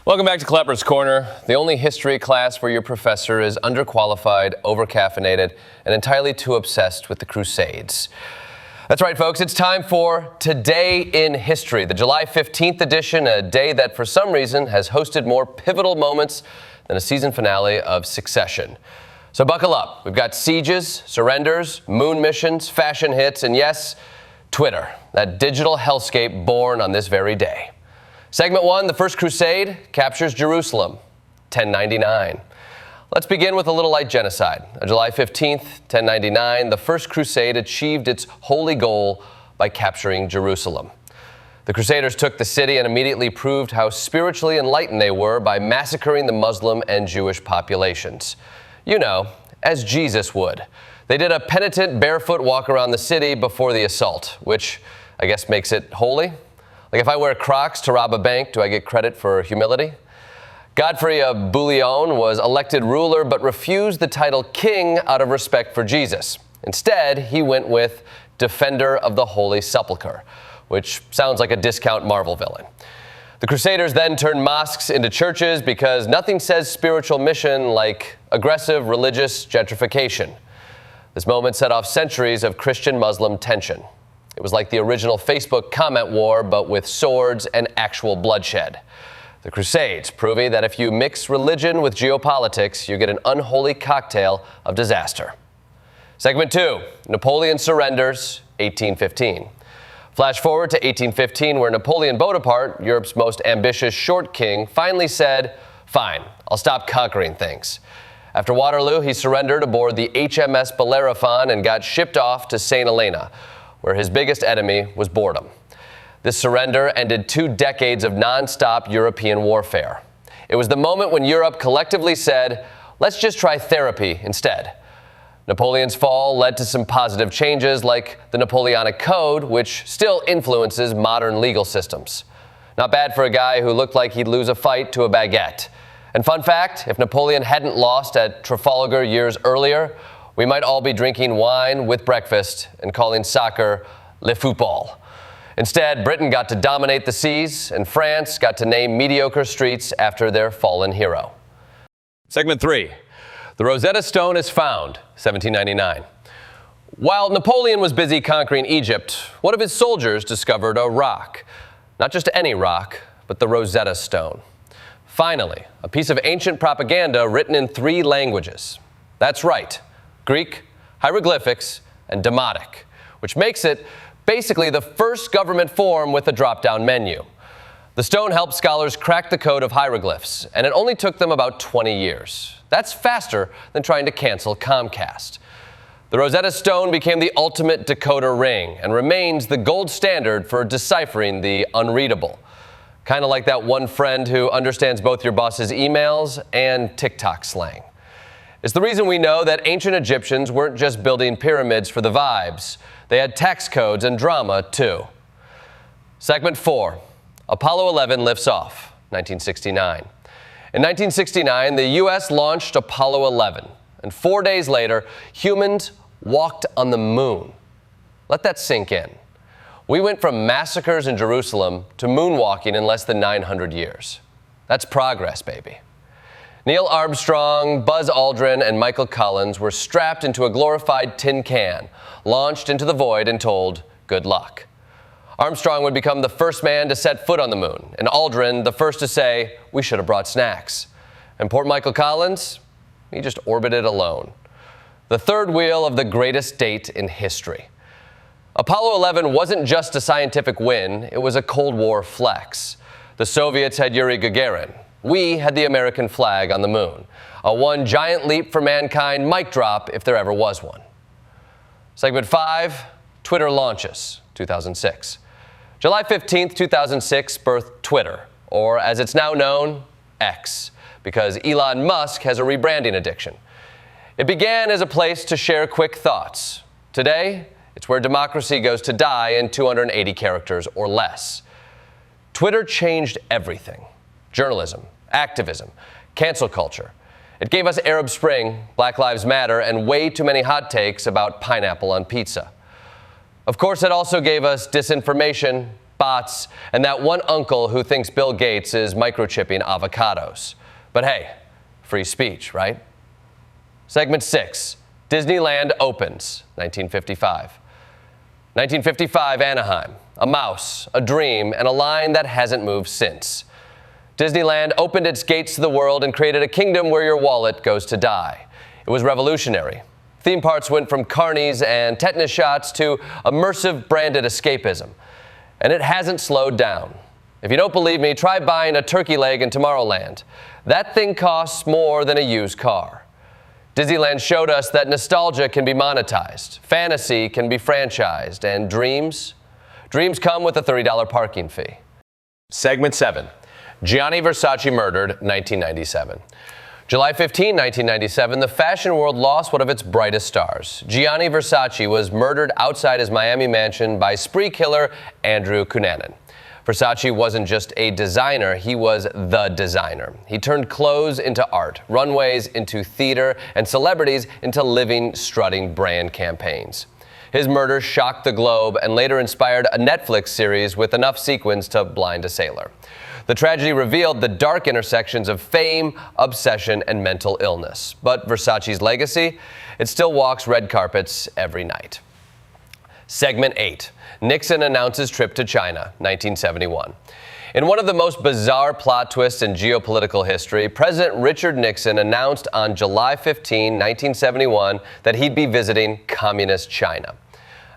Welcome back to Klepper's Corner, the only history class where your professor is underqualified, overcaffeinated, and entirely too obsessed with the Crusades. That's right, folks, it's time for Today in History, the July 15th edition, a day that for some reason has hosted more pivotal moments than a season finale of Succession. So buckle up. We've got sieges, surrenders, moon missions, fashion hits, and yes, Twitter, that digital hellscape born on this very day. Segment 1, the First Crusade, captures Jerusalem, 1099. Let's begin with a little light genocide. On July 15th, 1099, the First Crusade achieved its holy goal by capturing Jerusalem. The Crusaders took the city and immediately proved how spiritually enlightened they were by massacring the Muslim and Jewish populations. You know, as Jesus would. They did a penitent barefoot walk around the city before the assault, which I guess makes it holy. Like if I wear Crocs to rob a bank, do I get credit for humility? Godfrey of Bouillon was elected ruler but refused the title king out of respect for Jesus. Instead, he went with Defender of the Holy Sepulchre, which sounds like a discount Marvel villain. The Crusaders then turned mosques into churches because nothing says spiritual mission like aggressive religious gentrification. This moment set off centuries of Christian-Muslim tension. It was like the original Facebook comment war, but with swords and actual bloodshed. The Crusades proving that if you mix religion with geopolitics, you get an unholy cocktail of disaster. Segment 2, Napoleon surrenders, 1815. Flash forward to 1815, where Napoleon Bonaparte, Europe's most ambitious short king, finally said, "Fine, I'll stop conquering things." After Waterloo, he surrendered aboard the HMS Bellerophon and got shipped off to St. Helena, where his biggest enemy was boredom. This surrender ended 2 decades of non-stop European warfare. It was the moment when Europe collectively said, let's just try therapy instead. Napoleon's fall led to some positive changes like the Napoleonic Code, which still influences modern legal systems. Not bad for a guy who looked like he'd lose a fight to a baguette. And fun fact, if Napoleon hadn't lost at Trafalgar years earlier, we might all be drinking wine with breakfast and calling soccer le football. Instead, Britain got to dominate the seas, and France got to name mediocre streets after their fallen hero. Segment 3. The Rosetta Stone is found, 1799. While Napoleon was busy conquering Egypt, one of his soldiers discovered a rock. Not just any rock, but the Rosetta Stone. Finally, a piece of ancient propaganda written in 3 languages. That's right. Greek, hieroglyphics, and Demotic, which makes it basically the first government form with a drop-down menu. The stone helped scholars crack the code of hieroglyphs, and it only took them about 20 years. That's faster than trying to cancel Comcast. The Rosetta Stone became the ultimate decoder ring and remains the gold standard for deciphering the unreadable. Kind of like that one friend who understands both your boss's emails and TikTok slang. It's the reason we know that ancient Egyptians weren't just building pyramids for the vibes. They had tax codes and drama, too. Segment 4, Apollo 11 lifts off, 1969. In 1969, the U.S. launched Apollo 11, and 4 days later, humans walked on the moon. Let that sink in. We went from massacres in Jerusalem to moonwalking in less than 900 years. That's progress, baby. Neil Armstrong, Buzz Aldrin, and Michael Collins were strapped into a glorified tin can, launched into the void, and told, good luck. Armstrong would become the first man to set foot on the moon, and Aldrin the first to say, we should have brought snacks. And poor Michael Collins, he just orbited alone. The third wheel of the greatest date in history. Apollo 11 wasn't just a scientific win, it was a Cold War flex. The Soviets had Yuri Gagarin. We had the American flag on the moon. A one giant leap for mankind mic drop if there ever was one. Segment 5, Twitter launches, 2006. July 15th, 2006 birthed Twitter, or as it's now known, X, because Elon Musk has a rebranding addiction. It began as a place to share quick thoughts. Today, it's where democracy goes to die in 280 characters or less. Twitter changed everything. Journalism, activism, cancel culture. It gave us Arab Spring, Black Lives Matter, and way too many hot takes about pineapple on pizza. Of course, it also gave us disinformation, bots, and that one uncle who thinks Bill Gates is microchipping avocados. But hey, free speech, right? Segment 6, Disneyland opens, 1955. 1955, Anaheim, a mouse, a dream, and a line that hasn't moved since. Disneyland opened its gates to the world and created a kingdom where your wallet goes to die. It was revolutionary. Theme parks went from carnies and tetanus shots to immersive branded escapism. And it hasn't slowed down. If you don't believe me, try buying a turkey leg in Tomorrowland. That thing costs more than a used car. Disneyland showed us that nostalgia can be monetized, fantasy can be franchised, and dreams come with a $30 parking fee. Segment 7, Gianni Versace murdered, 1997. July 15, 1997, the fashion world lost one of its brightest stars. Gianni Versace was murdered outside his Miami mansion by spree killer Andrew Cunanan. Versace wasn't just a designer, he was the designer. He turned clothes into art, runways into theater, and celebrities into living, strutting brand campaigns. His murder shocked the globe and later inspired a Netflix series with enough sequins to blind a sailor. The tragedy revealed the dark intersections of fame, obsession, and mental illness. But Versace's legacy, it still walks red carpets every night. Segment 8, Nixon announces trip to China, 1971. In one of the most bizarre plot twists in geopolitical history, President Richard Nixon announced on July 15, 1971, that he'd be visiting communist China.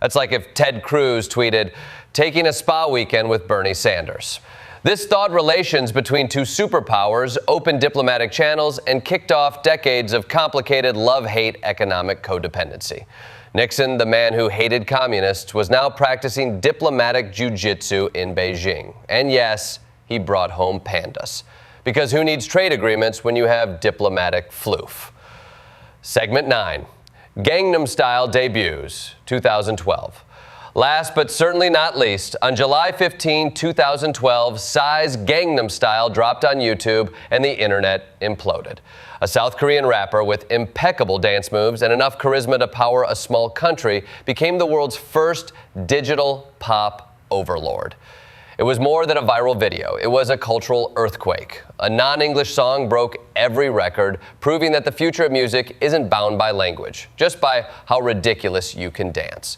That's like if Ted Cruz tweeted, "Taking a spa weekend with Bernie Sanders." This thawed relations between two superpowers, opened diplomatic channels, and kicked off decades of complicated love-hate economic codependency. Nixon, the man who hated communists, was now practicing diplomatic jiu-jitsu in Beijing. And yes, he brought home pandas. Because who needs trade agreements when you have diplomatic floof? Segment 9, Gangnam Style debuts, 2012. Last but certainly not least, on July 15, 2012, Psy's Gangnam Style dropped on YouTube and the internet imploded. A South Korean rapper with impeccable dance moves and enough charisma to power a small country became the world's first digital pop overlord. It was more than a viral video. It was a cultural earthquake. A non-English song broke every record, proving that the future of music isn't bound by language, just by how ridiculous you can dance.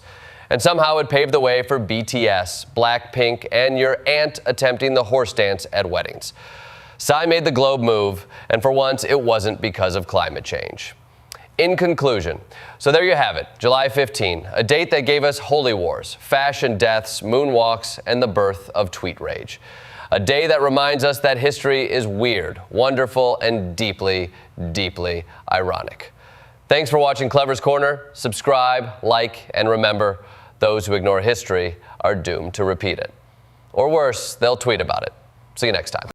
And somehow it paved the way for BTS, Blackpink, and your aunt attempting the horse dance at weddings. Psy made the globe move, and for once, it wasn't because of climate change. In conclusion, so there you have it, July 15, a date that gave us holy wars, fashion deaths, moonwalks, and the birth of tweet rage. A day that reminds us that history is weird, wonderful, and deeply, deeply ironic. Thanks for watching Clever's Corner. Subscribe, like, and remember, those who ignore history are doomed to repeat it. Or worse, they'll tweet about it. See you next time.